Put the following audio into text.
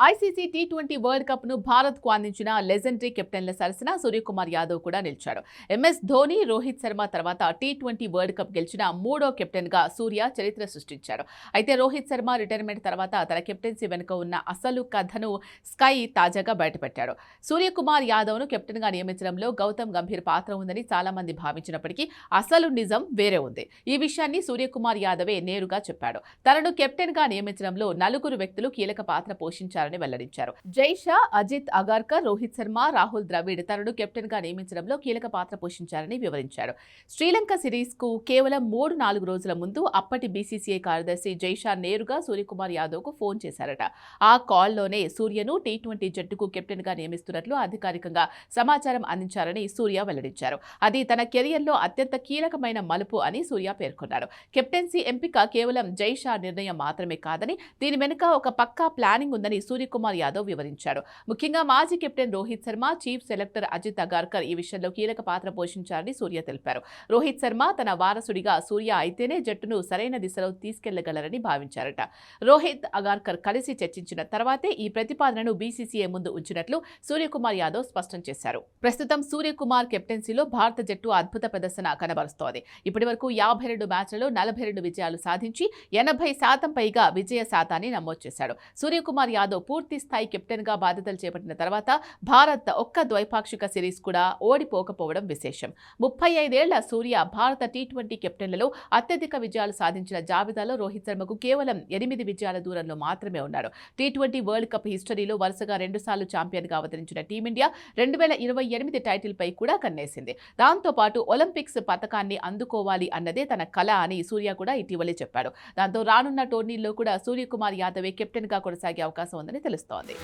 ICC T20 world cup ను భారత్ కు అందించిన లెజెండరీ కెప్టెన్ల సరసన సూర్యకుమార్ యాదవ్ కూడా నిలిచాడు. ఎంఎస్ ధోని, రోహిత్ శర్మ తర్వాత టీ20 వరల్డ్ కప్ గెలిచిన మూడో కెప్టెన్ గా సూర్య చరిత్ర సృష్టించారు. అయితే రోహిత్ శర్మ రిటైర్మెంట్ తర్వాత తన కెప్టెన్సీ వెనుక ఉన్న అసలు కథను స్కై తాజాగా బయటపెట్టాడు. సూర్యకుమార్ యాదవ్ ను కెప్టెన్ గా నియమించడంలో గౌతమ్ గంభీర్ పాత్ర ఉందని చాలా మంది భావించినప్పటికీ అసలు నిజం వేరే ఉంది. ఈ విషయాన్ని సూర్యకుమార్ యాదవే నేరుగా చెప్పాడు. తనను కెప్టెన్ గా నియమించడంలో నలుగురు వ్యక్తులు కీలక పాత్ర పోషించారు వెల్లడించారు. జైషా, అజిత్ అగార్కర్, రోహిత్ శర్మ, రాహుల్ ద్రవిడ్ తనను కెప్టెన్ గా నియమించడంలో కీలక పాత్ర పోషించారని వివరించారు. శ్రీలంక సిరీస్ కు కేవలం 3-4 రోజుల ముందు అప్పటి బీసీసీఐ కార్యదర్శి జైషా నేరుగా సూర్యకుమార్ యాదవ్ కు ఫోన్ చేశారట. ఆ కాల్లోనే సూర్యను టీ20 జట్టుకు కెప్టెన్ గా నియమిస్తున్నట్లు అధికారికంగా సమాచారం అందించారని సూర్య వెల్లడించారు. అది తన కెరియర్లో అత్యంత కీలకమైన మలుపు అని సూర్య పేర్కొన్నారు. కెప్టెన్సీ ఎంపిక కేవలం జైషా నిర్ణయం మాత్రమే కాదని, దీని వెనుక ఒక పక్కా ప్లానింగ్ ఉందని సూర్యకుమార్ యాదవ్ వివరించారు. ముఖ్యంగా మాజీ captain Rohit Sharma, chief selector Ajit Agarkar ఈ విషయంలో కీలక పాత్ర పోషించారని సూర్య తెలిపారు. రోహిత్ శర్మ తన వారసుడిగా సూర్య అయితేనే జట్టును సరైన దిశలో తీసుకెళ్లగలరని భావించారట. రోహిత్, అగార్కర్ కలిసి చర్చించిన తర్వాతే ఈ ప్రతిపాదనను బీసీసీఐ ముందు ఉంచినట్లు సూర్యకుమార్ యాదవ్ స్పష్టం చేశారు. ప్రస్తుతం సూర్యకుమార్ కెప్టెన్సీలో భారత జట్టు అద్భుత ప్రదర్శన కనబరుస్తోంది. ఇప్పటివరకు 52 మ్యాచ్లలో 42 విజయాలు సాధించి 80% పైగా విజయ శాతాన్ని నమోదు చేశాడు. సూర్యకుమార్ యాదవ్ పూర్తి స్థాయి కెప్టెన్ గా బాధ్యతలు చేపట్టిన తర్వాత భారత్ ఒక్క ద్వైపాక్షిక సిరీస్ కూడా ఓడిపోకపోవడం విశేషం. 35 ఏళ్ల సూర్య భారత టీ20 కెప్టెన్లలో అత్యధిక విజయాలు సాధించిన జాబితాలో రోహిత్ శర్మకు కేవలం 8 విజయాల దూరంలో మాత్రమే ఉన్నాడు. టీ20 వరల్డ్ కప్ హిస్టరీలో వరుసగా 2 సార్లు ఛాంపియన్ గా అవతరించిన టీమిండియా 2028 టైటిల్ పై కూడా కన్నేసింది. దాంతో పాటు ఒలింపిక్స్ పతకాన్ని అందుకోవాలి అన్నదే తన కల అని సూర్య కూడా ఇటీవలే చెప్పాడు. దాంతో రానున్న టోర్నీల్లో కూడా సూర్యకుమార్ యాదవే కెప్టెన్ గా కొనసాగే అవకాశం ఉందని తెలుస్తోంది.